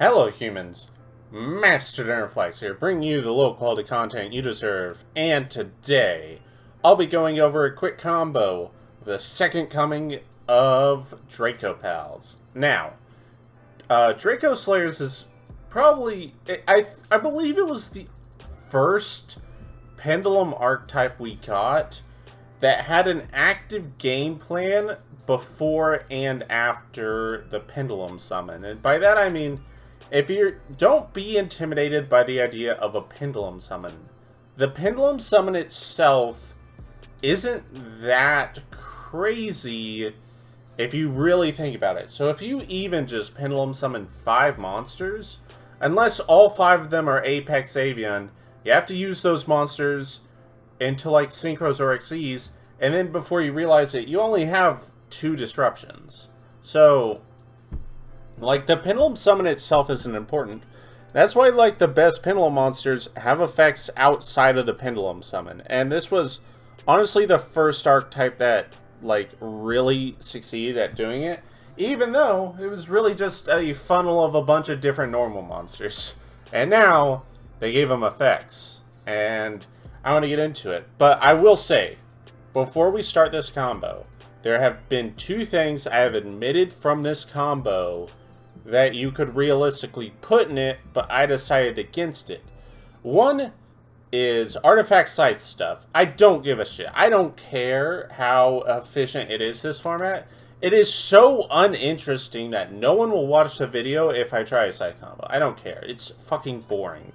Hello humans, Master Dinnerflex here, bringing you the low quality content you deserve, and today I'll be going over a quick combo of the second coming of Dracopals. Now, Dracoslayers is probably, I believe it was the first Pendulum archetype we got that had an active game plan before and after the Pendulum summon. And by that I mean, don't be intimidated by the idea of a Pendulum summon. The Pendulum summon itself isn't that crazy if you really think about it. So if you even just Pendulum summon 5 monsters, unless all 5 of them are Apex Avian, you have to use those monsters into like Synchros or Xyz, and then before you realize it, you only have 2 disruptions. So, like, the Pendulum summon itself isn't important. That's why, like, the best Pendulum monsters have effects outside of the Pendulum summon. And this was, honestly, the first archetype that, like, really succeeded at doing it. Even though it was really just a funnel of a bunch of different normal monsters. And now, they gave them effects. And I want to get into it. But I will say, before we start this combo, there have been 2 things I have admitted from this combo that you could realistically put in it, but I decided against it. One is artifact scythe stuff. I don't give a shit. I don't care how efficient it is, this format. It is so uninteresting that no one will watch the video if I try a scythe combo. I don't care. It's fucking boring.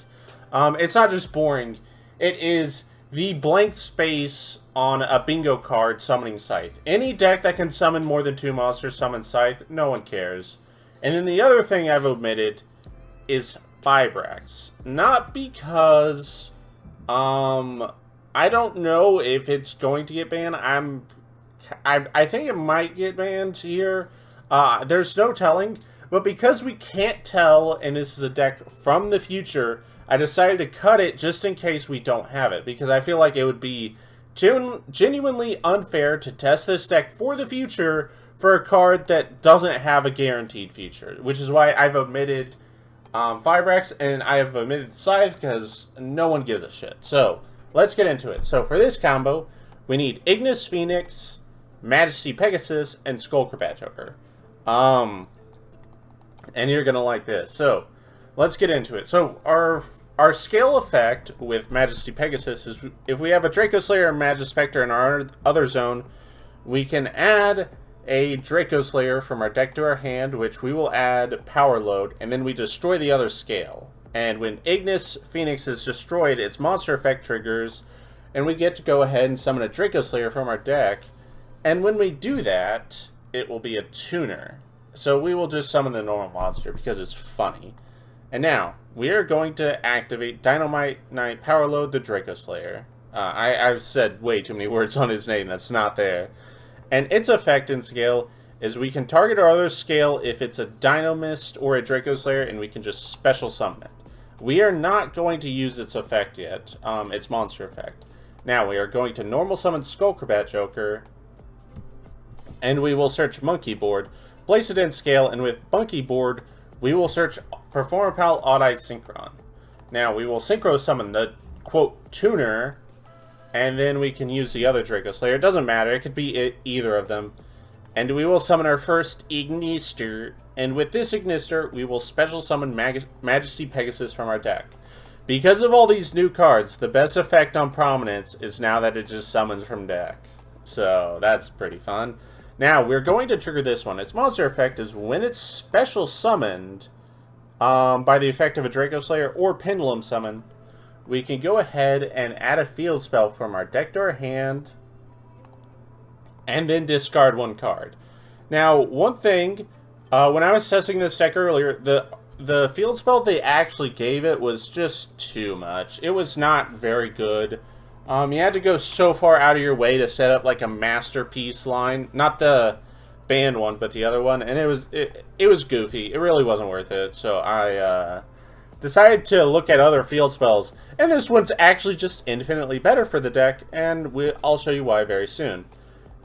It's not just boring. It is the blank space on a bingo card summoning scythe. Any deck that can summon more than 2 monsters summon scythe, no one cares. And then the other thing I've omitted is Vibrax. Not because, I don't know if it's going to get banned. I think it might get banned here. There's no telling. But because we can't tell, and this is a deck from the future, I decided to cut it just in case we don't have it. Because I feel like it would be genuinely unfair to test this deck for the future for a card that doesn't have a guaranteed future, which is why I've omitted Vibrax and I have omitted Scythe because no one gives a shit. So let's get into it. So for this combo, we need Ignis Phoenix, Majesty Pegasus, and Skullcrabat Joker. And you're gonna like this. So let's get into it. So our scale effect with Majesty Pegasus is if we have a Dracoslayer and Magispector in our other zone, we can add a Dracoslayer from our deck to our hand, which we will add Power Load, and then we destroy the other scale. And when Ignis Phoenix is destroyed, its monster effect triggers, and we get to go ahead and summon a Dracoslayer from our deck. And when we do that, it will be a tuner. So we will just summon the normal monster because it's funny. And now, we are going to activate Dynamite Knight Power Load the Dracoslayer. I've said way too many words on his name that's not there. And its effect in scale is we can target our other scale if it's a Dynamist or a Dracoslayer, and we can just special summon it. We are not going to use its effect yet, its monster effect. Now we are going to normal summon Skullcrabat Joker, and we will search Monkey Board, place it in scale, and with Monkey Board, we will search Performapal Odd-Eye Synchron. Now we will synchro summon the, quote, tuner, and then we can use the other Dracoslayer. It doesn't matter. It could be either of them. And we will summon our first Ignister. And with this Ignister, we will special summon Majesty Pegasus from our deck. Because of all these new cards, the best effect on Prominence is now that it just summons from deck. So that's pretty fun. Now, we're going to trigger this one. Its monster effect is when it's special summoned by the effect of a Dracoslayer or Pendulum summon, we can go ahead and add a field spell from our deck to our hand, and then discard 1 card. Now, one thing, when I was testing this deck earlier, the field spell they actually gave it was just too much. It was not very good. You had to go so far out of your way to set up like a masterpiece line, not the banned one, but the other one, and it was goofy. It really wasn't worth it. So I decided to look at other field spells, and this one's actually just infinitely better for the deck, and I'll show you why very soon.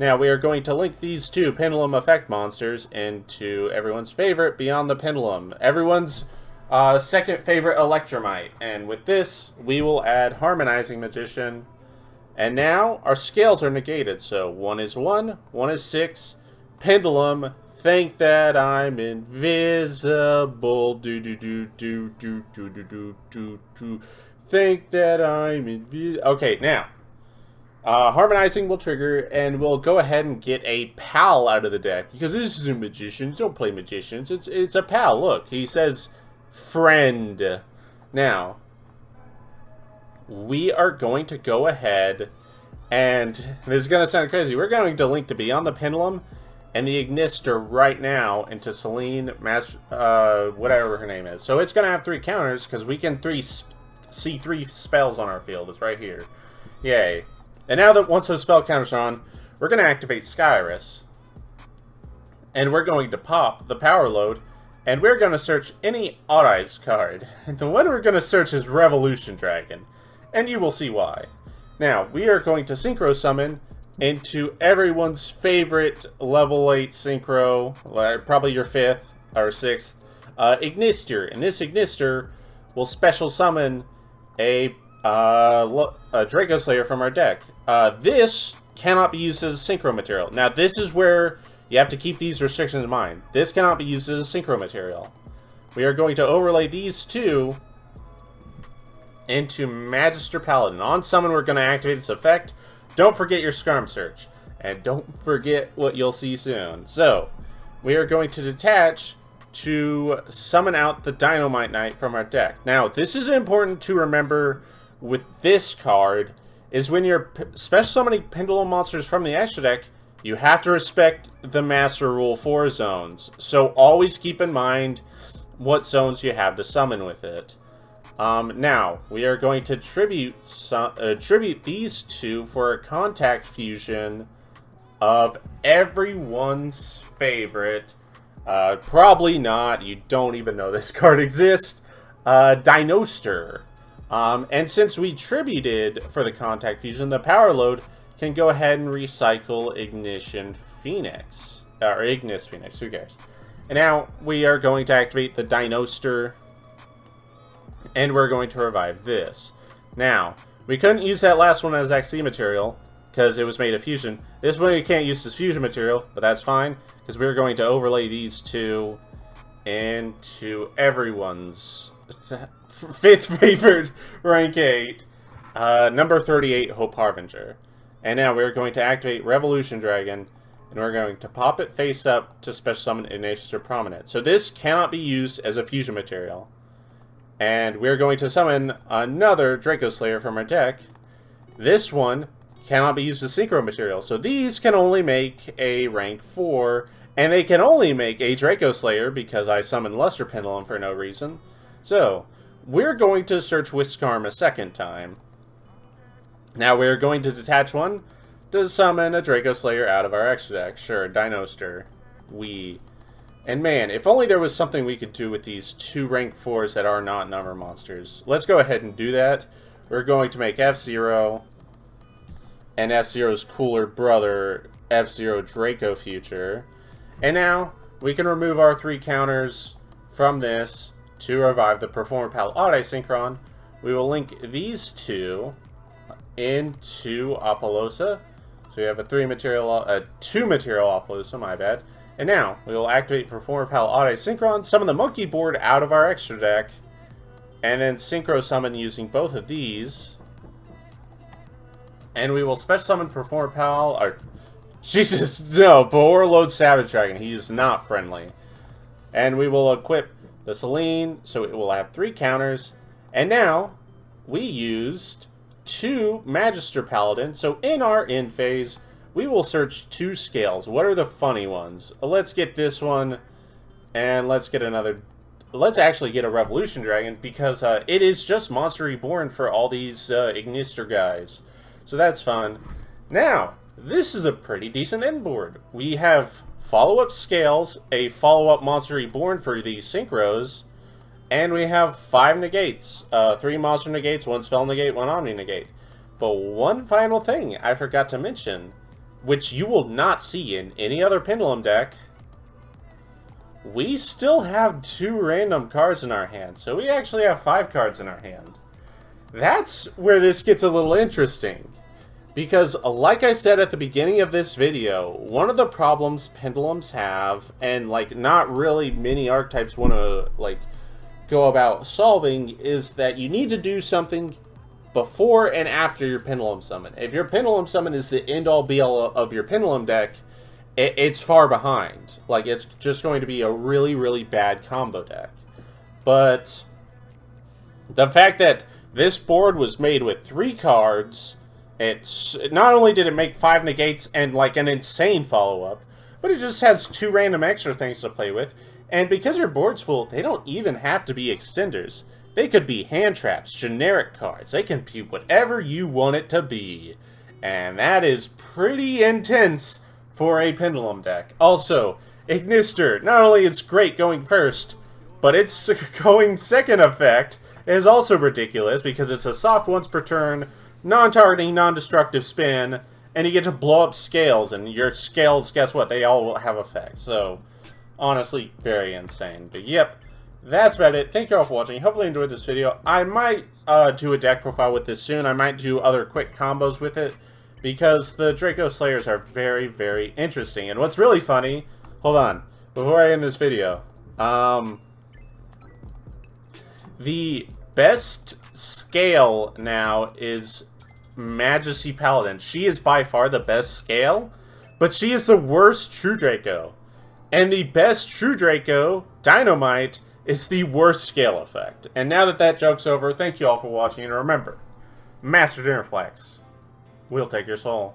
Now we are going to link these 2 Pendulum effect monsters into everyone's favorite, Beyond the Pendulum. Everyone's Second favorite, Electromite. And with this, we will add Harmonizing Magician. And now, our scales are negated. So, 1 is 1, 1 is 6. Pendulum, think that I'm invisible. Do. Think that I'm invisible. Okay, now. Harmonizing will trigger, and we'll go ahead and get a pal out of the deck. Because this is a magician. Don't play magicians. It's a pal. Look, he says friend. Now, we are going to go ahead, and this is going to sound crazy. We're going to link the Beyond the Pendulum and the Ignister right now into Celine, whatever her name is. So it's going to have 3 counters, because we can see 3 spells on our field. It's right here. Yay. And now that once those spell counters are on, we're going to activate Skyrus. And we're going to pop the power load, and we're going to search any Odd Eyes card. And the one we're going to search is Revolution Dragon. And you will see why. Now, we are going to Synchro Summon into everyone's favorite level 8 Synchro, probably your 5th or 6th, Ignister. And this Ignister will special summon a Dracoslayer from our deck. This cannot be used as a Synchro material. Now, this is where you have to keep these restrictions in mind. This cannot be used as a Synchro material. We are going to overlay these 2 into Magister Paladin. On summon, we're going to activate its effect. Don't forget your Scarm Search. And don't forget what you'll see soon. So, we are going to detach to summon out the Dynamite Knight from our deck. Now, this is important to remember with this card, is when you're special summoning Pendulum monsters from the extra deck, you have to respect the Master Rule 4 zones. So always keep in mind what zones you have to summon with it. Now, we are going to tribute these 2 for a contact fusion of everyone's favorite, probably not, you don't even know this card exists, Dinoster. And since we tributed for the contact fusion, the power load can go ahead and recycle Ignition Phoenix. Or Ignis Phoenix, who cares. And now we are going to activate the Dinoster. And we're going to revive this. Now, we couldn't use that last one as XC material, because it was made of fusion. This one we can't use as fusion material, but that's fine, because we're going to overlay these 2 into everyone's 5th favorite rank 8, number 38, Hope Harbinger. And now we're going to activate Revolution Dragon, and we're going to pop it face up to special summon Ignister Prominent. So this cannot be used as a fusion material. And we're going to summon another Dracoslayer from our deck. This one cannot be used as Synchro material. So these can only make a rank 4, and they can only make a Dracoslayer because I summoned Luster Pendulum for no reason. So, we're going to search with Scarm a second time. Now we're going to detach one to summon a Dracoslayer out of our extra deck. Sure, Dinoster. And man, if only there was something we could do with these 2 rank 4s that are not number monsters. Let's go ahead and do that. We're going to make F-Zero and F-Zero's cooler brother, F-Zero Draco Future. And now, we can remove our 3 counters from this to revive the Performer Pal Odd Eye Synchron. We will link these 2 into Apollosa. So we have a 2 material Apollosa, my bad. And now, we will activate Performer Pal Odd Eye Synchron, summon the Monkey Board out of our extra deck, and then Synchro Summon using both of these. And we will Special Summon Performer Pal, or... Jesus, no, Overload Savage Dragon, he is not friendly. And we will equip the Celine, so it will have 3 counters. And now, we used 2 Magister Paladin, so in our end phase, we will search 2 scales. What are the funny ones? Let's get this one, and let's get another... Let's actually get a Revolution Dragon, because it is just Monster Reborn for all these Ignister guys. So that's fun. Now, this is a pretty decent end board. We have follow-up scales, a follow-up Monster Reborn for these Synchros, and we have 5 negates. 3 Monster negates, 1 Spell negate, 1 Omni negate. But one final thing I forgot to mention, which you will not see in any other Pendulum deck, we still have 2 random cards in our hand. So we actually have 5 cards in our hand. That's where this gets a little interesting. Because, like I said at the beginning of this video, one of the problems pendulums have, and like not really many archetypes want to like go about solving, is that you need to do something before and after your pendulum summon. If your pendulum summon is the end-all be-all of your pendulum deck, it's far behind. Like, it's just going to be a really, really bad combo deck. But the fact that this board was made with 3 cards, it's not only did it make 5 negates and like an insane follow-up, but it just has 2 random extra things to play with. And because your board's full, they don't even have to be extenders. They could be hand traps, generic cards. They can be whatever you want it to be. And that is pretty intense for a pendulum deck. Also, Ignister, not only is great going first, but its going second effect is also ridiculous because it's a soft once per turn, non-targeting, non-destructive spin, and you get to blow up scales, and your scales, guess what, they all will have effects. So, honestly, very insane. But yep, that's about it. Thank you all for watching. Hopefully you enjoyed this video. I might do a deck profile with this soon. I might do other quick combos with it, because the Dracoslayers are very, very interesting. And what's really funny, hold on, before I end this video, the best scale now is Majesty Paladin. She is by far the best scale, but she is the worst True Draco. And the best True Draco, Dynamite, is the worst scale effect. And now that that joke's over, thank you all for watching, and remember, Master Dinnerflex will take your soul.